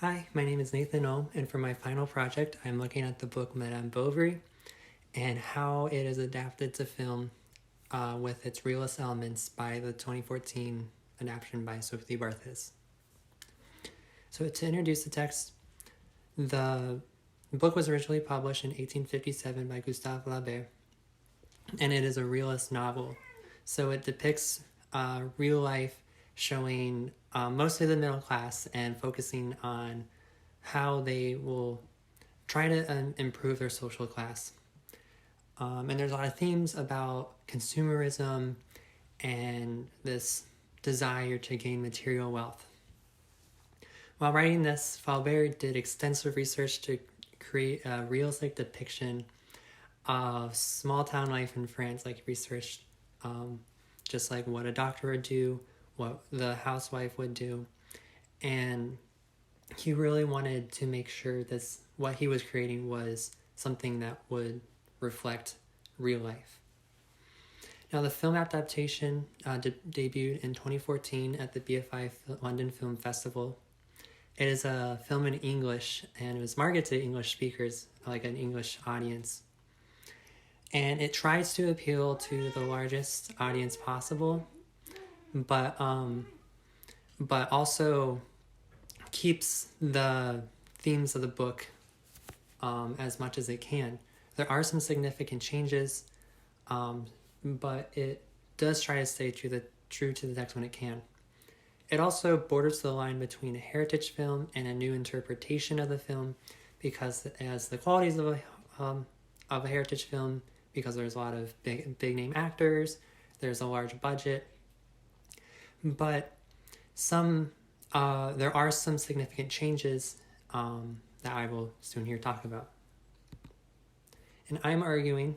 Hi, my name is Nathan Ohm, and for my final project, I'm looking at the book Madame Bovary and how it is adapted to film with its realist elements by the 2014 adaptation by Sophie Barthes. So to introduce the text, the book was originally published in 1857 by Gustave Flaubert, and it is a realist novel. So it depicts real life, showing mostly the middle class and focusing on how they will try to improve their social class. And there's a lot of themes about consumerism and this desire to gain material wealth. While writing this, Flaubert did extensive research to create a realistic depiction of small town life in France. Like, he researched just like what a doctor would do, what the housewife would do, and he really wanted to make sure this what he was creating was something that would reflect real life. Now, the film adaptation debuted in 2014 at the BFI London Film Festival. It is a film in English, and it was marketed to English speakers, like an English audience. And it tries to appeal to the largest audience possible, but also keeps the themes of the book as much as it can. There are some significant changes, but it does try to stay true to the text when it can. It also borders the line between a heritage film and a new interpretation of the film, because it has the qualities of a heritage film, because there's a lot of big name actors, there's a large budget, but there are some significant changes that I will soon here talk about. And I'm arguing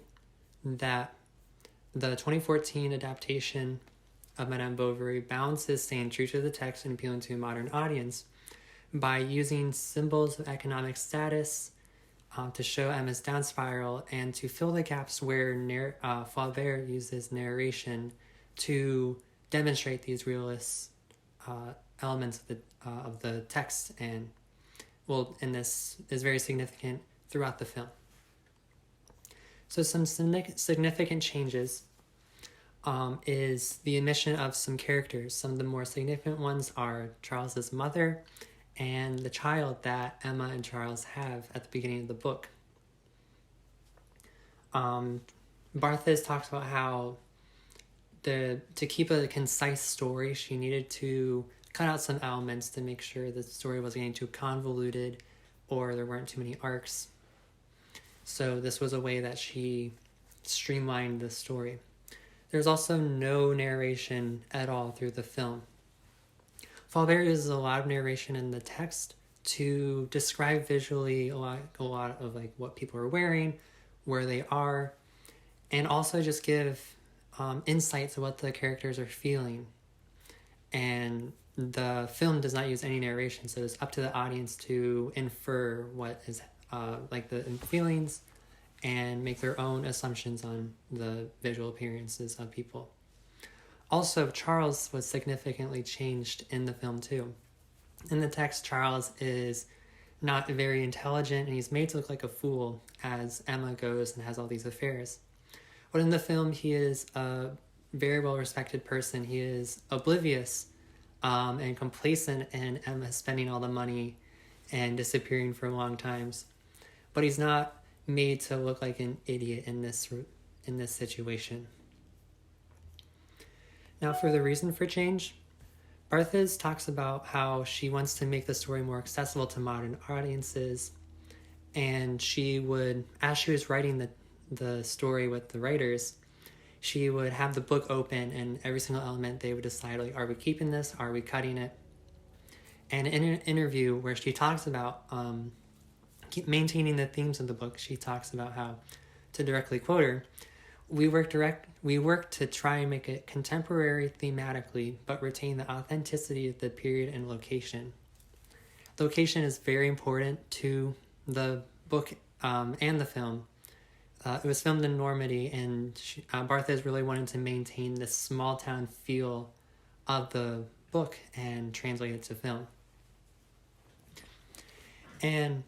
that the 2014 adaptation of Madame Bovary balances staying true to the text and appealing to a modern audience by using symbols of economic status to show Emma's down spiral and to fill the gaps where Flaubert uses narration to demonstrate these realist elements of the text, and this is very significant throughout the film. So some significant changes is the omission of some characters. Some of the more significant ones are Charles's mother and the child that Emma and Charles have at the beginning of the book. Barthes talks about how to keep a concise story, she needed to cut out some elements to make sure the story wasn't getting too convoluted or there weren't too many arcs. So this was a way that she streamlined the story. There's also no narration at all through the film. Flaubert uses a lot of narration in the text to describe visually a lot of like what people are wearing, where they are, and also just give insight to what the characters are feeling. And the film does not use any narration, so it's up to the audience to infer what is like the feelings and make their own assumptions on the visual appearances of people. Also, Charles was significantly changed in the film too. In the text, Charles is not very intelligent, and he's made to look like a fool as Emma goes and has all these affairs. But in the film, he is a very well-respected person. He is oblivious and complacent in Emma spending all the money and disappearing for long times. But he's not made to look like an idiot in this situation. Now, for the reason for change, Barthes talks about how she wants to make the story more accessible to modern audiences, and she would, as she was writing the story with the writers, she would have the book open, and every single element they would decide, like, are we keeping this? Are we cutting it? And in an interview where she talks about keep maintaining the themes of the book, she talks about how, to directly quote her, we work to try and make it contemporary thematically, but retain the authenticity of the period and location. Location is very important to the book and the film. It was filmed in Normandy, and Barthes really wanted to maintain this small town feel of the book and translate it to film. And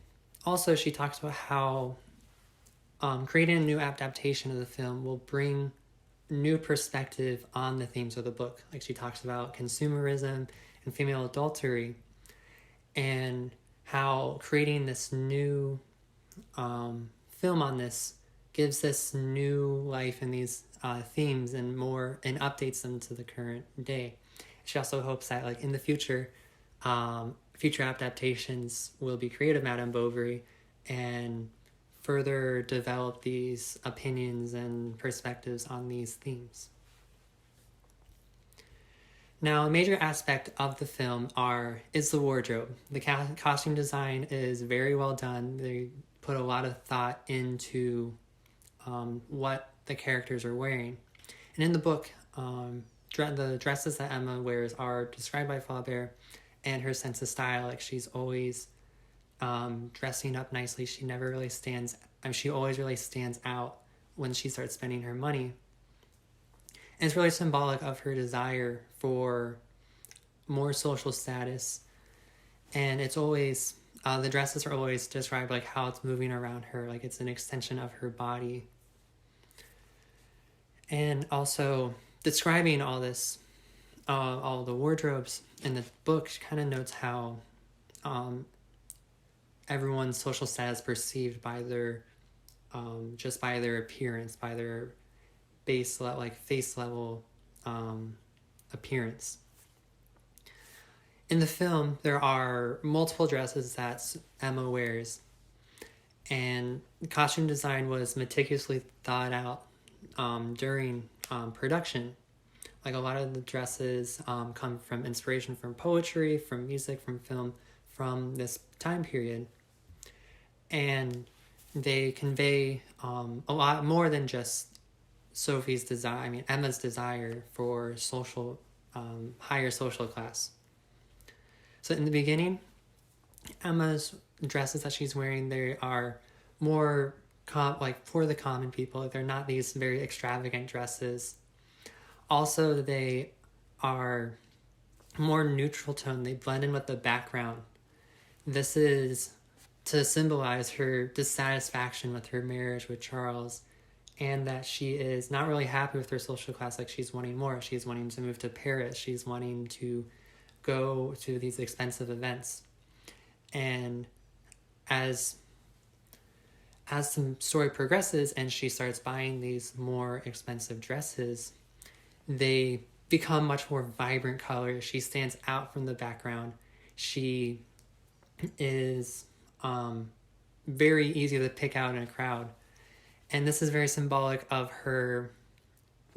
also she talks about how creating a new adaptation of the film will bring new perspective on the themes of the book. Like she talks about consumerism and female adultery, and how creating this new film on this gives this new life in these themes and more, and updates them to the current day. She also hopes that like in the future, future adaptations will be creative, Madame Bovary, and further develop these opinions and perspectives on these themes. Now, a major aspect of the film is the wardrobe. The costume design is very well done. They put a lot of thought into what the characters are wearing. And in the book, the dresses that Emma wears are described by Flaubert, and her sense of style. Like she's always dressing up nicely. She never really stands. She always really stands out when she starts spending her money. And it's really symbolic of her desire for more social status. And it's always the dresses are always described like how it's moving around her, like it's an extension of her body. And also describing all this, all the wardrobes in the book, kind of notes how everyone's social status perceived by their just by their appearance, by their face level appearance. In the film, there are multiple dresses that Emma wears, and the costume design was meticulously thought out during production. Like a lot of the dresses come from inspiration from poetry, from music, from film, from this time period. And they convey a lot more than just Emma's desire for higher social class. So in the beginning, Emma's dresses that she's wearing, they are more for the common people. They're not these very extravagant dresses. Also, they are more neutral tone. They blend in with the background. This is to symbolize her dissatisfaction with her marriage with Charles, and that she is not really happy with her social class. Like she's wanting more. She's wanting to move to Paris. She's wanting to go to these expensive events. And as the story progresses and she starts buying these more expensive dresses, they become much more vibrant colors. She stands out from the background. She is very easy to pick out in a crowd. And this is very symbolic of her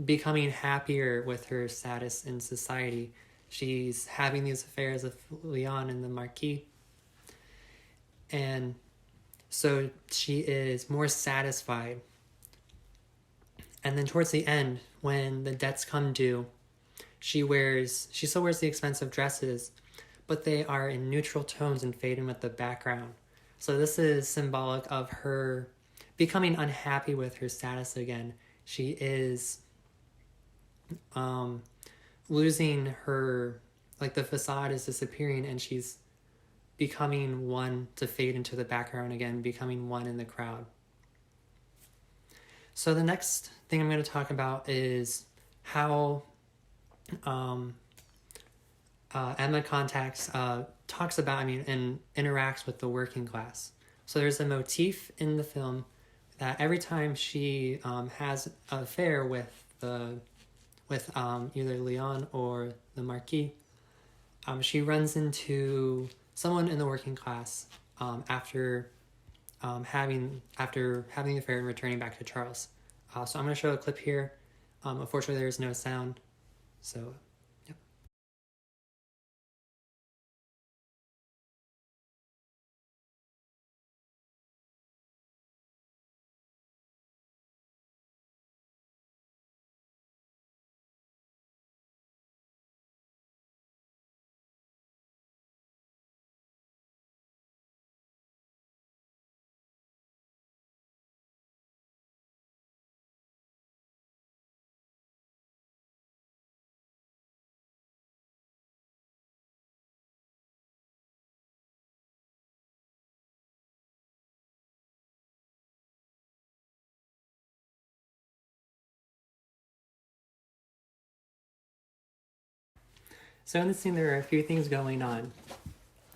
becoming happier with her status in society. She's having these affairs with Leon and the Marquis. And so she is more satisfied. And then towards the end, when the debts come due, she still wears the expensive dresses, but they are in neutral tones and fading with the background. So this is symbolic of her becoming unhappy with her status again. She is losing her, like the facade is disappearing, and she's becoming one to fade into the background again, becoming one in the crowd. So the next thing I'm going to talk about is how Emma talks about, and interacts with the working class. So there's a motif in the film that every time she has an affair with either Leon or the Marquis, she runs into someone in the working class after having the affair and returning back to Charles. So I'm going to show a clip here. Unfortunately, there's no sound, so. So in this scene, there are a few things going on.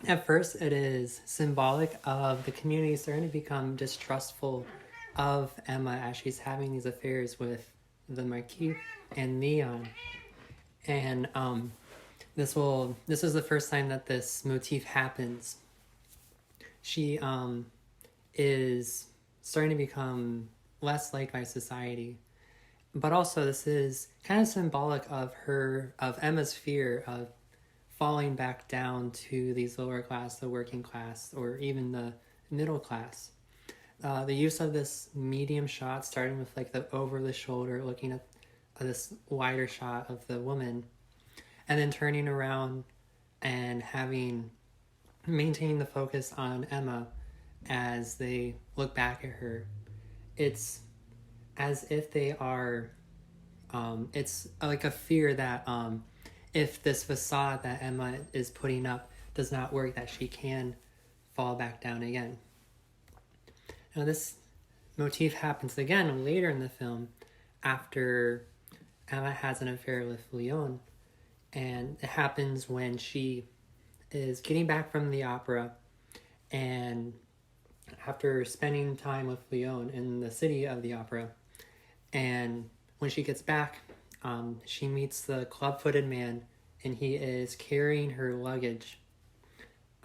At first, it is symbolic of the community starting to become distrustful of Emma as she's having these affairs with the Marquis and Leon. And this is the first time that this motif happens. She is starting to become less liked by society. But also this is kind of symbolic of Emma's fear of falling back down to these lower class, the working class, or even the middle class. The use of this medium shot, starting with like the over the shoulder, looking at this wider shot of the woman, and then turning around and maintaining the focus on Emma as they look back at her. It's as if they are, it's like a fear that if this facade that Emma is putting up does not work, that she can fall back down again. Now this motif happens again later in the film after Emma has an affair with Leon, and it happens when she is getting back from the opera, and after spending time with Leon in the city of the opera, and when she gets back, she meets the club-footed man, and he is carrying her luggage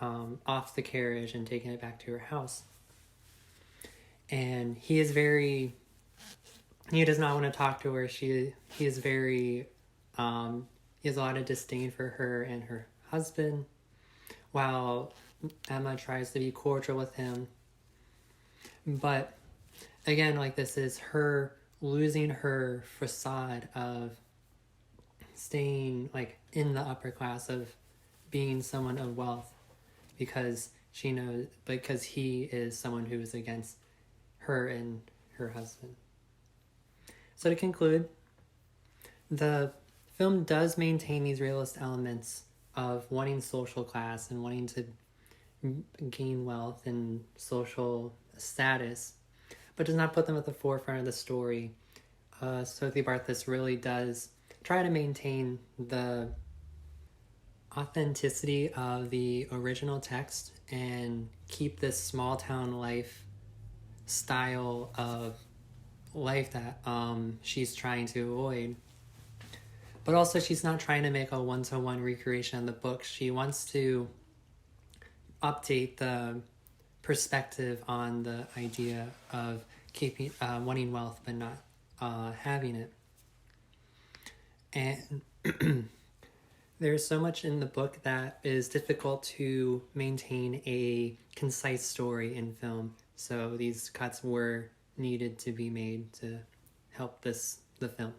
off the carriage and taking it back to her house. And he does not want to talk to her. He has a lot of disdain for her and her husband, while Emma tries to be cordial with him. But again, like, this is her losing her facade of staying like in the upper class, of being someone of wealth, because he is someone who is against her and her husband. So to conclude, the film does maintain these realist elements of wanting social class and wanting to gain wealth and social status, but does not put them at the forefront of the story. Sophie Barthus really does try to maintain the authenticity of the original text and keep this small town life style of life that she's trying to avoid. But also, she's not trying to make a one-to-one recreation of the book. She wants to update the perspective on the idea of wanting wealth but not having it. And there's so much in the book that is difficult to maintain a concise story in film. So these cuts were needed to be made to help the film.